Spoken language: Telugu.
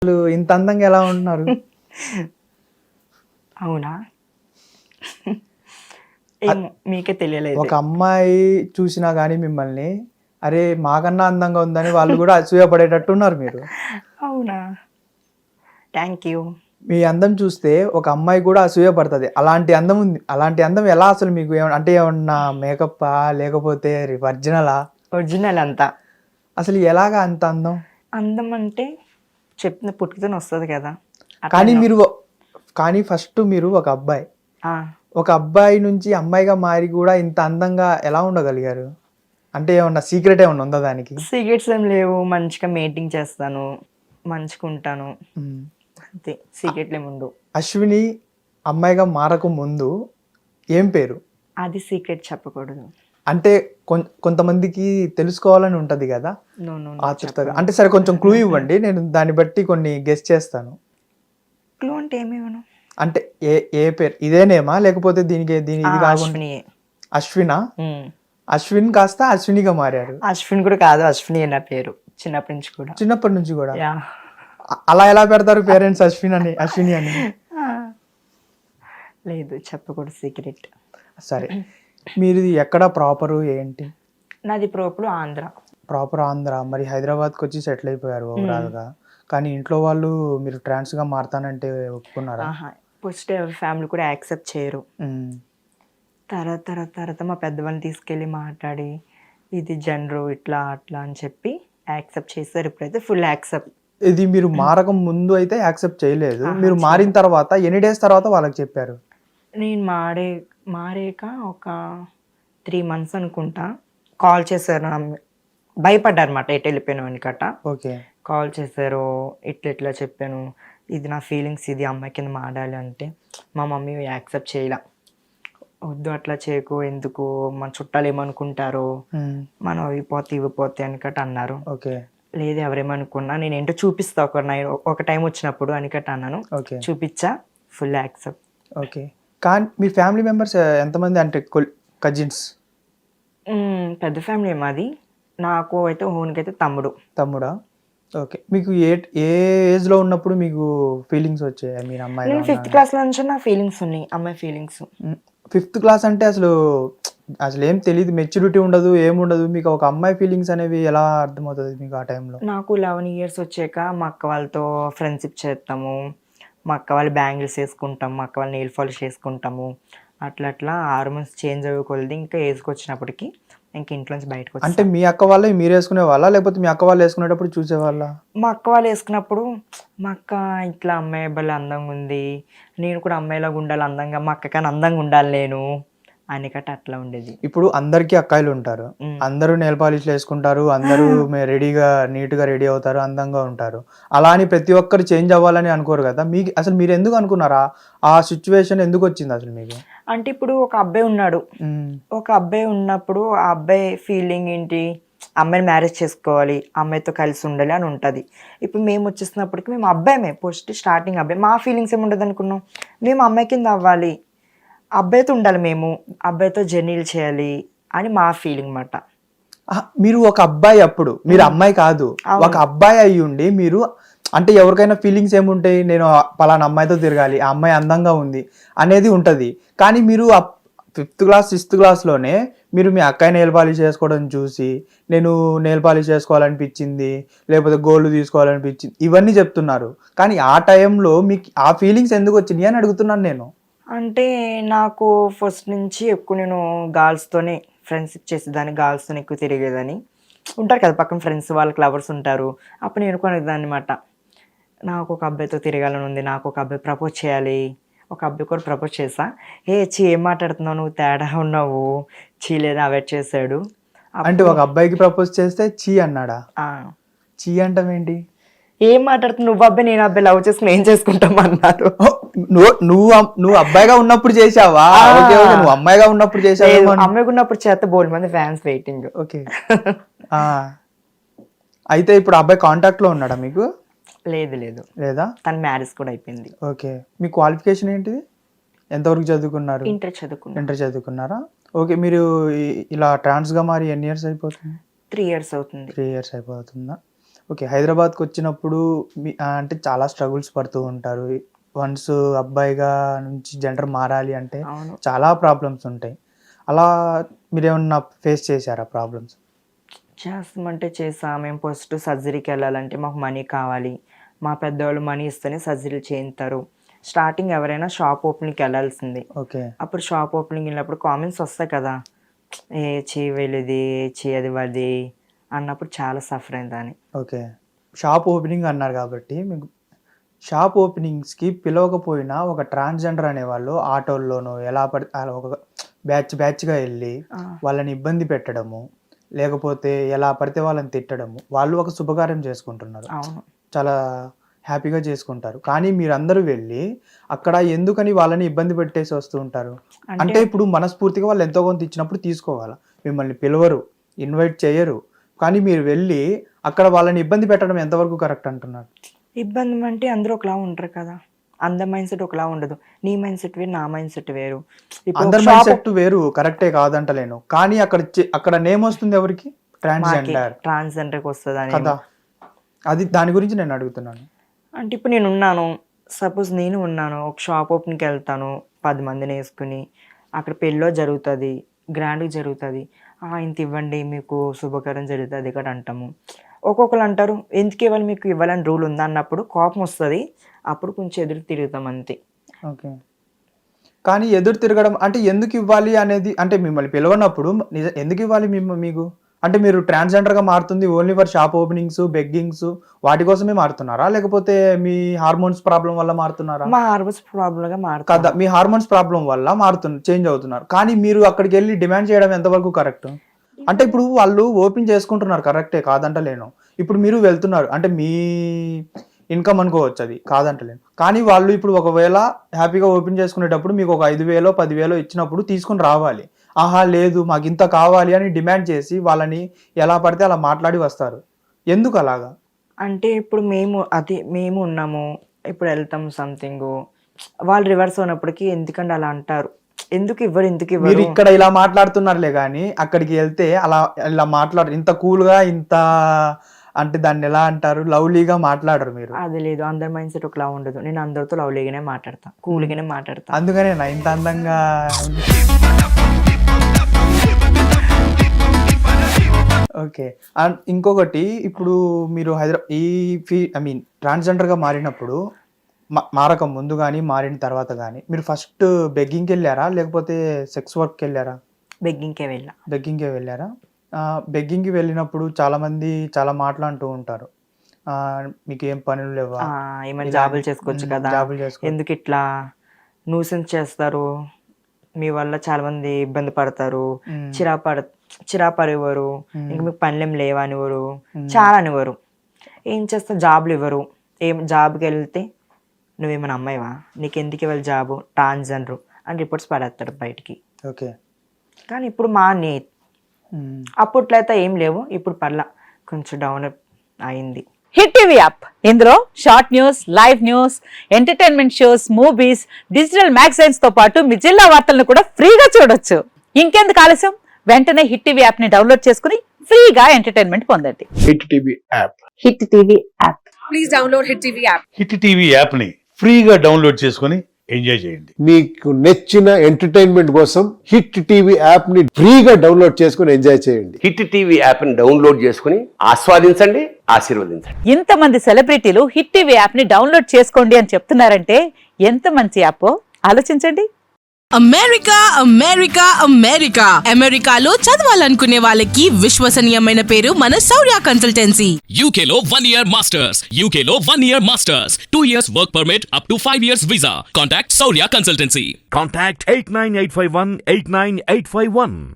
అసలు ఇంత అందంగా ఎలా ఉంటున్నారు? అవునా? ఏమో మీకే తెలియలేదు. ఒక అమ్మాయి చూసినా కానీ మిమ్మల్ని అరే మాకన్నా అందంగా ఉందని వాళ్ళు కూడా అసూయపడేటట్టు ఉన్నారు మీరు. అవునా? Thank you. మీ అందం చూస్తే ఒక అమ్మాయి కూడా అసూయపడుతుంది. అలాంటి అందం ఉంది. అలాంటి అందం ఎలా అసలు మీకు అంటే ఏమన్నా మేకప్పా లేకపోతే ఒరిజినలా? ఒరిజినల్ అంతా. అసలు ఎలాగా అంత అందం? అందం అంటే చెప్పిన పుట్టుకతోనే వస్తుంది కదా. కానీ ఫస్ట్ మీరు ఒక అబ్బాయి. ఆ, ఒక అబ్బాయి నుంచి అమ్మాయిగా మారి కూడా ఇంత అందంగా ఎలా ఉండగలిగారు? అంటే ఏమన్నా సీక్రెట్ ఏమన్నా ఉందా దానికి? సీక్రెట్స్ ఏం లేవు. మంచిగా మెయింటైన్ చేస్తాను, మంచిగా ఉంటాను, అంతే. సీక్రెట్లు ఏమి ఉండవు. అశ్విని అమ్మాయిగా మారక ముందు ఏం పేరు? అది సీక్రెట్ చెప్పకూడదు. అంటే కొంతమందికి తెలుసుకోవాలని ఉంటది కదా నో నో ఆతృతగా. అంటే సరే కొంచెం క్లూ ఇవ్వండి, నేను దాన్ని బట్టి కొన్ని గెస్ చేస్తాను. క్లూ అంటే ఏమేమను? అంటే ఏ పేరు ఇదేనేమా లేకపోతే దీనికి ఇది కాకుండా? అశ్వినియే. అశ్వినా? అశ్విన్ కాస్త అశ్వినిగా మారారు. అశ్విన్ కూడా కాదు, అశ్విని నా పేరు చిన్నప్పటి నుంచి కూడా. చిన్నప్పటి నుంచి కూడా యా. అలా ఎలా పెడతారు పేరెంట్స్ అశ్విని అని? లేదు, చెప్పకూడదు, సీక్రెట్. సరే, మీరు ఎక్కడ ప్రాపరు ఏంటి? నాది ఆంధ్ర. ప్రాపర్ ఆంధ్ర. మరి హైదరాబాద్కి వచ్చి సెటిల్ అయిపోయారు ఓవరాల్గా. కానీ ఇంట్లో వాళ్ళు మీరు ట్రాన్స్గా మారుతానంటే ఒప్పుకున్నారా? ఫస్ట్ ఫ్యామిలీ కూడా యాక్సెప్ట్ చేయరు. తర్వాత మా పెద్దవాళ్ళని తీసుకెళ్ళి మాట్లాడి ఇది జనరు ఇట్లా అట్లా అని చెప్పి యాక్సెప్ట్ చేస్తారు. ఇప్పుడైతే ఫుల్ యాక్సెప్ట్. ఇది మీరు మారక ముందు అయితే యాక్సెప్ట్ చేయలేదు, మీరు మారిన తర్వాత ఎన్ని డేస్ తర్వాత వాళ్ళకి చెప్పారు? నేను మారాక ఒక 3 months అనుకుంటా కాల్ చేశారు. భయపడ్డారు అనమాట, ఎటు వెళ్ళిపోయాను వెనకట. ఓకే. కాల్ చేశారు, ఇట్లా చెప్పాను, ఇది నా ఫీలింగ్స్, ఇది అమ్మాయి కింద మాడాలి అంటే మా మమ్మీ యాక్సెప్ట్ చేయలే. వద్దు అట్లా చేయకు, ఎందుకు మన చుట్టాలు ఏమనుకుంటారో, మనం ఇవ్వపోతే అనికట అన్నారు. ఓకే. లేదు ఎవరేమనుకున్నా నేను ఏంటో చూపిస్తా ఒక టైం వచ్చినప్పుడు అనికట అన్నాను. చూపించా, ఫుల్ యాక్సెప్ట్. ఓకే. కానీ మీ ఫ్యామిలీ మెంబర్స్ ఎంతమంది? అంటే కజిన్స్? పెద్ద ఫ్యామిలీ మాది. నాకు అయితే ఓన్కైతే తమ్ముడా? ఓకే. మీకు ఏ ఏజ్లో ఉన్నప్పుడు మీకు ఫీలింగ్స్ వచ్చాయి మీరు అమ్మాయి? నేను 5th class నుంచి నా ఫీలింగ్స్ ఉన్నాయి, అమ్మాయి ఫీలింగ్స్. 5th class అంటే అసలు ఏం తెలియదు, మెచ్యూరిటీ ఉండదు, ఏముండదు. మీకు ఒక అమ్మాయి ఫీలింగ్స్ అనేవి ఎలా అర్థమవుతుంది మీకు ఆ టైంలో? నాకు 11 years వచ్చాక మా అక్క వాళ్ళతో ఫ్రెండ్షిప్ చేస్తాము, మా అక్క వాళ్ళు బ్యాంగిల్స్ వేసుకుంటాము, మా అక్క వాళ్ళు నెయిల్ పాలిష్ వేసుకుంటాము. అట్లా హార్మోన్స్ చేంజ్ అవ్వకూడదు. ఇంకా ఏజ్కి వచ్చినప్పటికి ఇంక ఇంట్లోంచి బయటకు వచ్చి. అంటే మీ అక్క వాళ్ళే మీరు వేసుకునే వాళ్ళ లేకపోతే మీ అక్క వాళ్ళు వేసుకునేటప్పుడు చూసేవాళ్ళ? మా అక్క వాళ్ళు వేసుకున్నప్పుడు మా అక్క ఇట్లా అమ్మాయి భలే అందంగా ఉంది, నేను కూడా అమ్మాయిలాగా ఉండాలి అందంగా, మా అక్క కానీ అందంగా ఉండాలి నేను అనికట అట్లా ఉండేది. ఇప్పుడు అందరికీ అక్కాయిలు ఉంటారు, అందరూ నెయిల్ పాలిష్లు వేసుకుంటారు, అందరూ రెడీగా నీట్గా రెడీ అవుతారు, అందంగా ఉంటారు. అలా అని ప్రతి ఒక్కరు చేంజ్ అవ్వాలని అనుకోరు కదా. మీకు అసలు మీరు ఎందుకు అనుకున్నారా? ఆ సిచ్యువేషన్ ఎందుకు వచ్చింది అసలు మీకు? అంటే ఇప్పుడు ఒక అబ్బాయి ఉన్నాడు, ఒక అబ్బాయి ఉన్నప్పుడు ఆ అబ్బాయి ఫీలింగ్ ఏంటి, అమ్మాయిని మ్యారేజ్ చేసుకోవాలి, అమ్మాయితో కలిసి ఉండాలి అని ఉంటుంది. ఇప్పుడు మేము వచ్చేసినప్పటికి మేము అబ్బాయిమే, ఫస్ట్ స్టార్టింగ్ అబ్బాయి. మా ఫీలింగ్స్ ఏముండదు అనుకున్నాం, మేము అమ్మాయి కింద అవ్వాలి, అబ్బాయితో ఉండాలి, మేము అబ్బాయితో జర్నీలు చేయాలి అని మా ఫీలింగ్ అన్నమాట. మీరు ఒక అబ్బాయి, అప్పుడు మీరు అమ్మాయి కాదు, ఒక అబ్బాయి అయ్యి ఉండి మీరు అంటే ఎవరికైనా ఫీలింగ్స్ ఏముంటాయి, నేను పలానా అమ్మాయితో తిరగాలి, ఆ అమ్మాయి అందంగా ఉంది అనేది ఉంటుంది. కానీ మీరు 5th class 6th classలోనే మీరు మీ అక్కాయి నెయిల్ పాలిష్ చేసుకోవడం చూసి నేను నెయిల్ పాలిష్ చేసుకోవాలనిపించింది, లేకపోతే గోల్డ్ తీసుకోవాలనిపించింది, ఇవన్నీ చెప్తున్నారు. కానీ ఆ టైంలో మీకు ఆ ఫీలింగ్స్ ఎందుకు వచ్చినాయి అని అడుగుతున్నాను నేను. అంటే నాకు ఫస్ట్ నుంచి ఎక్కువ నేను గర్ల్స్తోనే ఫ్రెండ్షిప్ చేసేదాన్ని, గర్ల్స్తోనే ఎక్కువ తిరిగేదాన్ని. ఉంటారు కదా పక్కన ఫ్రెండ్స్, వాళ్ళకి లవర్స్ ఉంటారు. అప్పుడు నేను అనుకునేదాన్ని అనమాట, నాకు ఒక అబ్బాయితో తిరగాలని ఉంది, నాకు ఒక అబ్బాయి ప్రపోజ్ చేయాలి. ఒక అబ్బాయి కూడా ప్రపోజ్ చేసా. ఏం మాట్లాడుతున్నావు నువ్వు, తేడా ఉన్నావు, లేదా అవాయిడ్ చేశాడు. అంటే ఒక అబ్బాయికి ప్రపోజ్ చేస్తే చీ అన్నాడా? చీ అంటాం ఏంటి? ఏం మాట్లాడుతున్నావు, నువ్వు అబ్బాయి నేను అబ్బాయి లవ్ చేసుకుని ఏం చేసుకుంటాం అన్నారు. నువ్వు అబ్బాయిగా ఉన్నప్పుడు చేసావా? నువ్వు అమ్మాయిగా ఉన్నప్పుడు చేసావా? అమ్మాయిగా ఉన్నప్పుడు చేస్తే బోల్డ్ మంది ఫ్యాన్స్ వెయిటింగ్. ఓకే. అయితే ఇప్పుడు అబ్బాయి కాంటాక్ట్ లో ఉన్నాడా మీకు? లేదా? తన మ్యారేజ్ కూడా అయిపోయింది. ఓకే. మీ క్వాలిఫికేషన్ ఏంటిది? ఎంతవరకు చదువుకున్నారు? ఇంటర్ చదువుకున్నారా? ఓకే. మీరు ఇలా ట్రాన్స్ గా మారి ఎన్ని ఇయర్స్ అయిపోతుంది? 3 years అవుతుంది. 3 years అయిపోతుందా? ఓకే. హైదరాబాద్కి వచ్చినప్పుడు అంటే చాలా స్ట్రగుల్స్ పడుతూ ఉంటారు. వన్స్ అబ్బాయిగా నుంచి జెండర్ మారాలి అంటే అవును. చాలా ప్రాబ్లమ్స్ ఉంటాయి. అలా మీరేమన్నా ఫేస్ చేశారా ప్రాబ్లమ్స్? చేస్తామంటే చేసా. మేము ఫస్ట్ సర్జరీకి వెళ్ళాలంటే మాకు మనీ కావాలి. మా పెద్దవాళ్ళు మనీ ఇస్తేనే సర్జరీలు చేయిస్తారు. స్టార్టింగ్ ఎవరైనా షాప్ ఓపెనింగ్కి వెళ్ళాల్సింది. ఓకే. అప్పుడు షాప్ ఓపెనింగ్ వెళ్ళినప్పుడు కామెంట్స్ వస్తాయి కదా, ఏ చెయ్యి వెళ్ళేది, చెయ్యి అది వది అన్నప్పుడు చాలా సఫర్ అయిందని. ఓకే. షాప్ ఓపెనింగ్ అన్నారు కాబట్టి మీకు షాప్ ఓపెనింగ్స్కి పిలవకపోయినా ఒక ట్రాన్స్జెండర్ అనేవాళ్ళు ఆటోల్లోనో ఎలా పడితే అలా ఒక బ్యాచ్గా వెళ్ళి వాళ్ళని ఇబ్బంది పెట్టడము, లేకపోతే ఎలా పడితే వాళ్ళని తిట్టడము, వాళ్ళు ఒక శుభకార్యం చేసుకుంటున్నారు. అవును. చాలా హ్యాపీగా చేసుకుంటారు. కానీ మీరందరూ వెళ్ళి అక్కడ ఎందుకని వాళ్ళని ఇబ్బంది పెట్టేసి వస్తూ ఉంటారు? అంటే ఇప్పుడు మనస్ఫూర్తిగా వాళ్ళు ఎంతో కొంత ఇచ్చినప్పుడు తీసుకోవాలా. మిమ్మల్ని పిలవరు, ఇన్వైట్ చేయరు, కానీ మీరు వెళ్ళి అక్కడ వాళ్ళని ఇబ్బంది పెట్టడం ఎంతవరకు కరెక్ట్ అంటున్నారు? ఇబ్బంది అంటే అందరూ ఒకలా ఉంటారు కదా, అందరి మైండ్ సెట్ ఒకలా ఉండదు. నీ మైండ్ సెట్ వేరు, నా మైండ్ సెట్ వేరు. అందరి మైండ్ సెట్ వేరు, కరెక్టే కాదంటలేను. కానీ అక్కడ నేమ్ వస్తుంది ఎవరికి? ట్రాన్స్జెండర్కి వస్తుంది కదా. అది దాని గురించి నేను అడుగుతున్నాను. అంటే ఇప్పుడు నేను ఉన్నాను, సపోజ్ నేను ఉన్నాను, ఒక షాప్ ఓపెన్కి వెళ్తాను 10 మందిని వేసుకుని, అక్కడ పెళ్ళో జరుగుతుంది, గ్రాండ్గా జరుగుతుంది, ఇంత ఇవ్వండి మీకు శుభకరం జరుగుతుంది ఇక్కడ అంటాము. ఒక్కొక్కరు అంటారు ఎందుకు ఇవ్వాలి, మీకు ఇవ్వాలని రూల్ ఉందా అన్నప్పుడు కోపం వస్తుంది. అప్పుడు కొంచెం ఎదురు తిరుగుతాం అంతే. ఓకే. కానీ ఎదురు తిరగడం అంటే ఎందుకు ఇవ్వాలి అనేది, అంటే మిమ్మల్ని పిలవనప్పుడు ఎందుకు ఇవ్వాలి మీకు? అంటే మీరు ట్రాన్స్జెండర్గా మారుతుంది ఓన్లీ ఫర్ షాప్ ఓపెనింగ్స్, బెగ్గింగ్స్ వాటి కోసమే మారుతున్నారా, లేకపోతే మీ హార్మోన్స్ ప్రాబ్లం వల్ల మారుతున్నారా? మా హార్మోన్స్ ప్రాబ్లంగా మారుతుంది కదా, మీ హార్మోన్స్ ప్రాబ్లం వల్ల చేంజ్ అవుతున్నారు. కానీ మీరు అక్కడికి వెళ్ళి డిమాండ్ చేయడం ఎంతవరకు కరెక్ట్? అంటే ఇప్పుడు వాళ్ళు ఓపెన్ చేసుకుంటున్నారు, కరెక్టే కాదంటలేను. ఇప్పుడు మీరు వెళ్తున్నారు అంటే మీ ఇన్కమ్ అనుకోవచ్చు, అది కాదంటలేను. కానీ వాళ్ళు ఇప్పుడు ఒకవేళ హ్యాపీగా ఓపెన్ చేసుకునేటప్పుడు మీకు ఒక 5,000 10,000 ఇచ్చినప్పుడు తీసుకుని రావాలి. ఆహా లేదు మాకు ఇంత కావాలి అని డిమాండ్ చేసి వాళ్ళని ఎలా పడితే అలా మాట్లాడి వస్తారు. ఎందుకు అలాగా? అంటే ఇప్పుడు మేము ఉన్నాము, ఇప్పుడు వెళ్తాం సంథింగ్, వాళ్ళు రివర్స్ అయినప్పటికీ ఎందుకంటే అలా అంటారు. ఎందుకు ఇవ్వరు? మీరు ఇక్కడ ఇలా మాట్లాడుతున్నారులే కానీ అక్కడికి వెళ్తే అలా ఇలా మాట్లాడరు, ఇంత కూల్గా, ఇంత అంటే దాన్ని ఎలా అంటారు, లవ్లీగా మాట్లాడరు మీరు. అది లేదు, అందరి మైండ్ సెట్ ఒకలా ఉండదు. నేను అందరితో లవ్లీగానే మాట్లాడతా, కూల్గానే మాట్లాడతా. అందుకనే నా ఇంత అందంగా. ఓకే. అండ్ ఇంకొకటి, ఇప్పుడు మీరు ట్రాన్స్జెండర్గా మారినప్పుడు మారక ముందు కానీ మారిన తర్వాత కానీ మీరు ఫస్ట్ బెగ్గింగ్కి వెళ్ళారా, లేకపోతే సెక్స్ వర్క్కి వెళ్ళారా? బెగ్గింగ్కే వెళ్ళారా? బెగ్గింగ్కి వెళ్ళినప్పుడు చాలామంది చాలా మాట్లాడుతూ ఉంటారు, మీకు ఏం పనులు లేవా, ఏమైనా జాబులు చేసుకోవచ్చు కదా, ఎందుకు ఇట్లా న్యూసెన్స్ చేస్తారు, మీ వల్ల చాలా మంది ఇబ్బంది పడతారు, చిరాపడేవారు, ఇంక మీకు పనులేం లేవా అనేవారు, చాలా అనేవారు. ఏం చేస్తా, జాబులు ఇవ్వరు. జాబ్కి వెళ్తే నువ్వేమైనా అమ్మాయివా, నీకు ఎందుకు ఇవ్వాలి జాబు, ట్రాన్స్జెండర్ అని రిపోర్ట్స్ పడేస్తాడు బయటికి. ఓకే. కానీ ఇప్పుడు అప్పట్లో అయితే ఏం లేవు, ఇప్పుడు పర్లా కొంచెం డెవలప్ అయింది. హిట్ టీవీ యాప్, ఇందులో short news, live news, entertainment shows, movies, digital magazines తో పాటు మీ జిల్లా వార్తలను కూడా ఫ్రీగా చూడొచ్చు. ఇంకెందుకు ఆలస్యం, వెంటనే హిట్ టీవీ యాప్ ని డౌన్లోడ్ చేసుకుని ఫ్రీగా ఎంటర్టైన్మెంట్ పొందండి. Hit TV app. Hit TV app. Please download hit TV app. Hit TV app ని ఫ్రీగా డౌన్లోడ్ చేసుకుని ఎంజాయ్ చేయండి. మీకు నచ్చిన ఎంటర్టైన్మెంట్ కోసం హిట్ టీవీ యాప్ ని ఫ్రీగా డౌన్లోడ్ చేసుకుని ఎంజాయ్ చేయండి. హిట్ టీవీ యాప్ ని డౌన్లోడ్ చేసుకుని ఆస్వాదించండి, ఆశీర్వదించండి. ఇంతమంది సెలబ్రిటీలు హిట్ టీవీ యాప్ ని డౌన్లోడ్ చేసుకోండి అని చెప్తున్నారంటే ఎంత మంచి యాప్ ఆలోచించండి. అమెరికా అమెరికాలో చదవాలనుకునే వాళ్ళకి విశ్వసనీయమైన పేరు మన శౌర్య కన్సల్టెన్సీ. UK లో 1 year masters. 2 years work permit up to 5 years visa. Contact Saurya Consultancy. Contact 89851 89851.